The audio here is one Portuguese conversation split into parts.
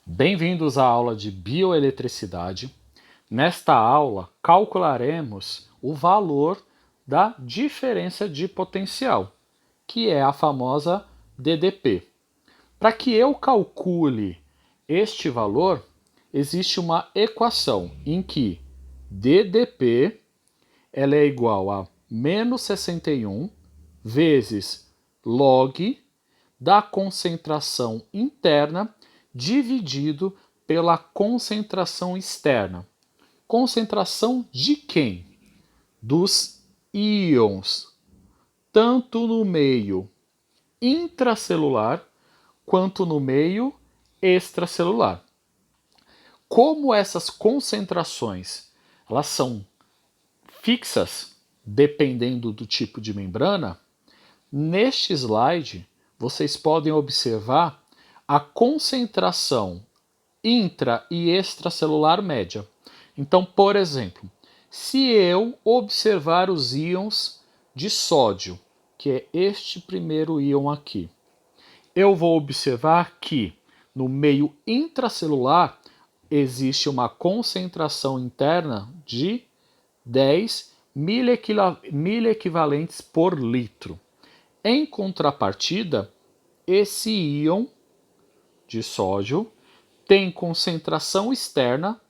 Bem-vindos à aula de bioeletricidade. Nesta aula, calcularemos o valor da diferença de potencial, que é a famosa DDP. Para que eu calcule este valor, existe uma equação em que DDP ela é igual a menos 61 vezes log da concentração interna dividido pela concentração externa. Concentração de quem? Dos íons, tanto no meio intracelular quanto no meio extracelular. Como essas concentrações elas são fixas, dependendo do tipo de membrana, neste slide vocês podem observar a concentração intra e extracelular média. Então, por exemplo, se eu observar os íons de sódio, que é este primeiro íon aqui, eu vou observar que no meio intracelular existe uma concentração interna de 10 miliequivalentes por litro. Em contrapartida, esse íon de sódio tem concentração externa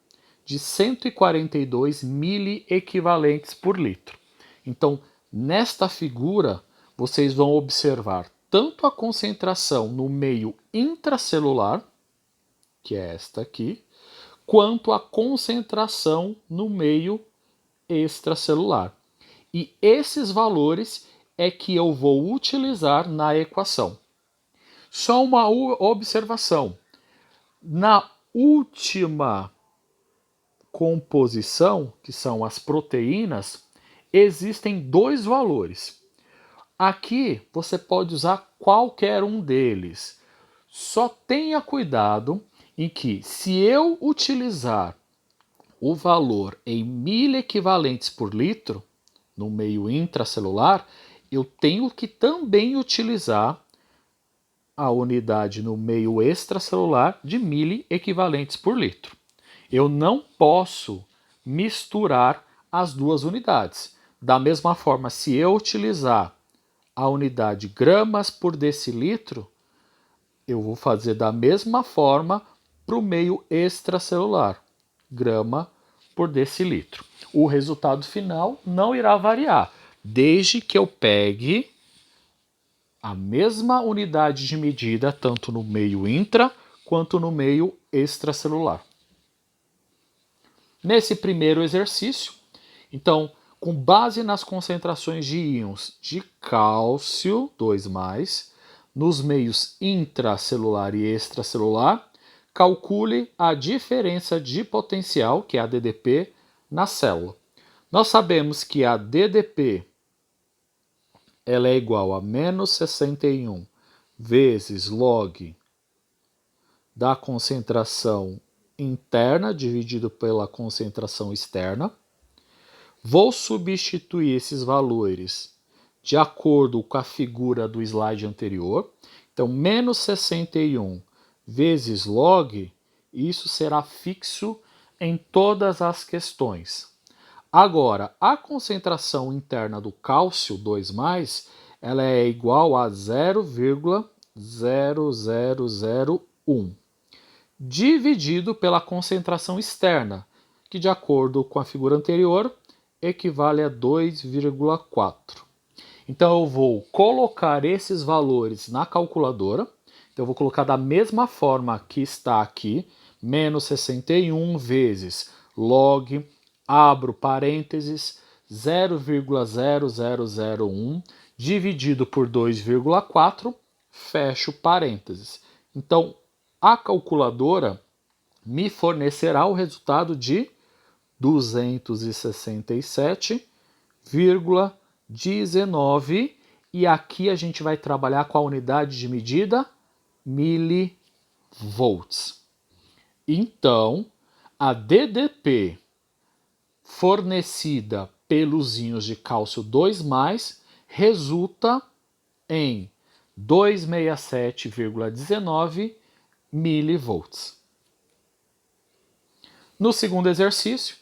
de 142 miliequivalentes por litro. Então, nesta figura, vocês vão observar tanto a concentração no meio intracelular, que é esta aqui, quanto a concentração no meio extracelular. E esses valores é que eu vou utilizar na equação. Só uma observação. Na última composição, que são as proteínas, existem dois valores. Aqui você pode usar qualquer um deles. Só tenha cuidado em que, se eu utilizar o valor em miliequivalentes por litro, no meio intracelular, eu tenho que também utilizar a unidade no meio extracelular de miliequivalentes por litro. Eu não posso misturar as duas unidades. Da mesma forma, se eu utilizar a unidade gramas por decilitro, eu vou fazer da mesma forma para o meio extracelular, grama por decilitro. O resultado final não irá variar, desde que eu pegue a mesma unidade de medida tanto no meio intra quanto no meio extracelular. Nesse primeiro exercício, então, com base nas concentrações de íons de cálcio 2+, nos meios intracelular e extracelular, calcule a diferença de potencial, que é a DDP, na célula. Nós sabemos que a DDP ela é igual a menos 61 vezes log da concentração interna dividido pela concentração externa. Vou substituir esses valores de acordo com a figura do slide anterior. Então, menos 61 vezes log, isso será fixo em todas as questões. Agora, a concentração interna do cálcio 2+, ela é igual a 0,0001, dividido pela concentração externa, que de acordo com a figura anterior, equivale a 2,4. Então eu vou colocar esses valores na calculadora. Então eu vou colocar da mesma forma que está aqui, menos 61 vezes log, abro parênteses, 0,0001 dividido por 2,4, fecho parênteses. Então, a calculadora me fornecerá o resultado de 267,19 e aqui a gente vai trabalhar com a unidade de medida milivolts. Então, a DDP fornecida pelos íons de cálcio 2+, resulta em 267,19 milivolts. No segundo exercício,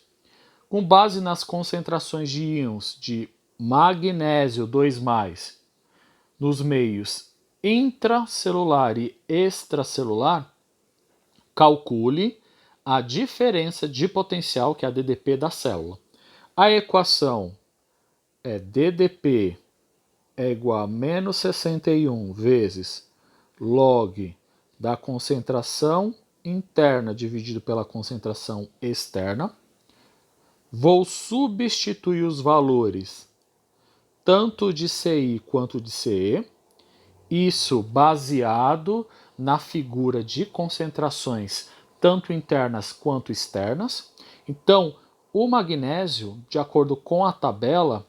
com base nas concentrações de íons de magnésio 2+, nos meios intracelular e extracelular, calcule a diferença de potencial, que é a DDP da célula. A equação é DDP é igual a menos 61 vezes log da concentração interna dividido pela concentração externa. Vou substituir os valores tanto de CI quanto de CE, isso baseado na figura de concentrações tanto internas quanto externas. Então, o magnésio, de acordo com a tabela,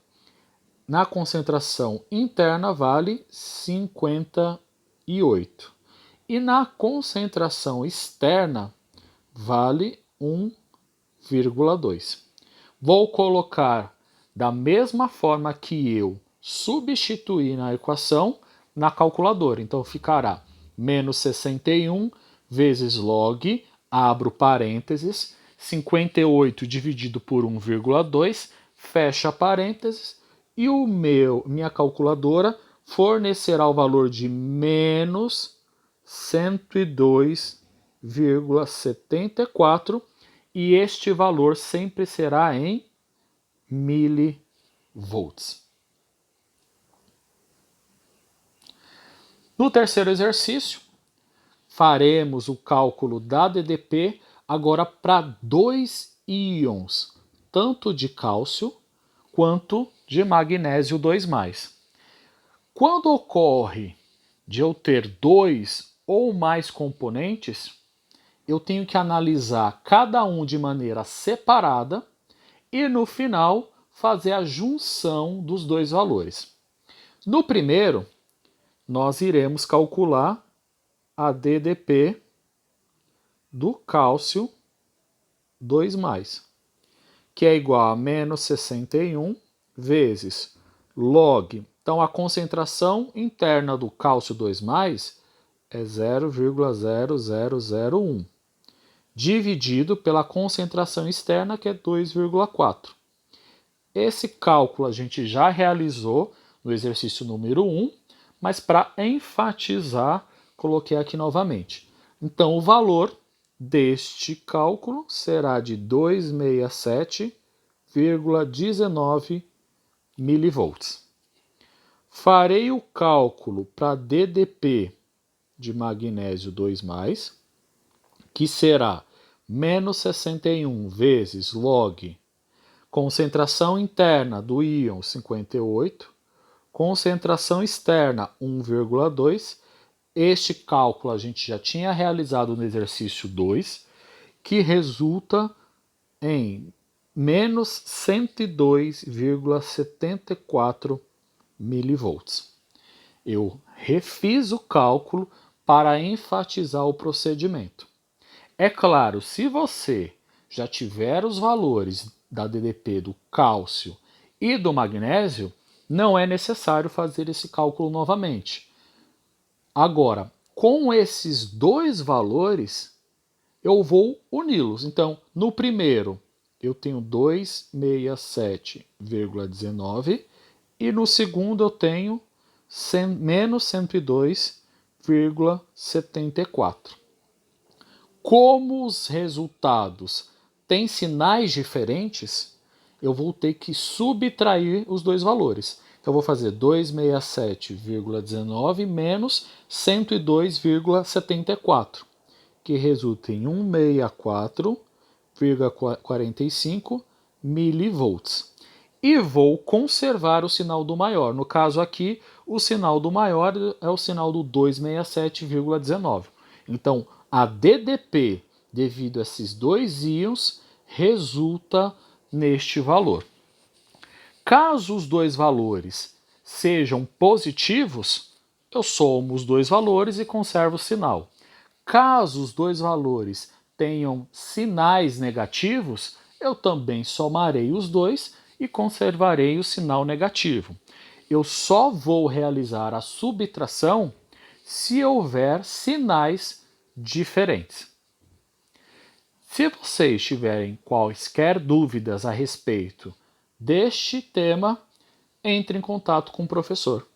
na concentração interna vale 58 e na concentração externa vale 1,2. Vou colocar da mesma forma que eu substituí na equação na calculadora. Então ficará menos 61 vezes log, abro parênteses, 58 dividido por 1,2, fecha parênteses, e minha calculadora fornecerá o valor de menos 102,74, e este valor sempre será em milivolts. No terceiro exercício, faremos o cálculo da DDP agora para dois íons, tanto de cálcio quanto de magnésio 2+. Quando ocorre de eu ter dois ou mais componentes, eu tenho que analisar cada um de maneira separada e, no final, fazer a junção dos dois valores. No primeiro, nós iremos calcular a DDP do cálcio 2+, que é igual a menos 61 vezes log. Então, a concentração interna do cálcio 2+, é 0,0001, dividido pela concentração externa, que é 2,4. Esse cálculo a gente já realizou no exercício número 1, mas para enfatizar, coloquei aqui novamente. Então, o valor deste cálculo será de 267,19 milivolts. Farei o cálculo para DDP de magnésio 2+, que será menos 61 vezes log concentração interna do íon 58, concentração externa 1,2. Este cálculo a gente já tinha realizado no exercício 2, que resulta em menos 102,74 milivolts. Eu refiz o cálculo para enfatizar o procedimento. É claro, se você já tiver os valores da DDP do cálcio e do magnésio, não é necessário fazer esse cálculo novamente. Agora, com esses dois valores, eu vou uni-los. Então, no primeiro, eu tenho 267,19 e no segundo eu tenho menos 102,74. Como os resultados têm sinais diferentes, eu vou ter que subtrair os dois valores. Então, eu vou fazer 267,19 menos 102,74, que resulta em 164,45 milivolts. E vou conservar o sinal do maior. No caso aqui, o sinal do maior é o sinal do 267,19. Então, a DDP, devido a esses dois íons, resulta neste valor. Caso os dois valores sejam positivos, eu somo os dois valores e conservo o sinal. Caso os dois valores tenham sinais negativos, eu também somarei os dois e conservarei o sinal negativo. Eu só vou realizar a subtração se houver sinais diferentes. Se vocês tiverem quaisquer dúvidas a respeito deste tema, entre em contato com o professor.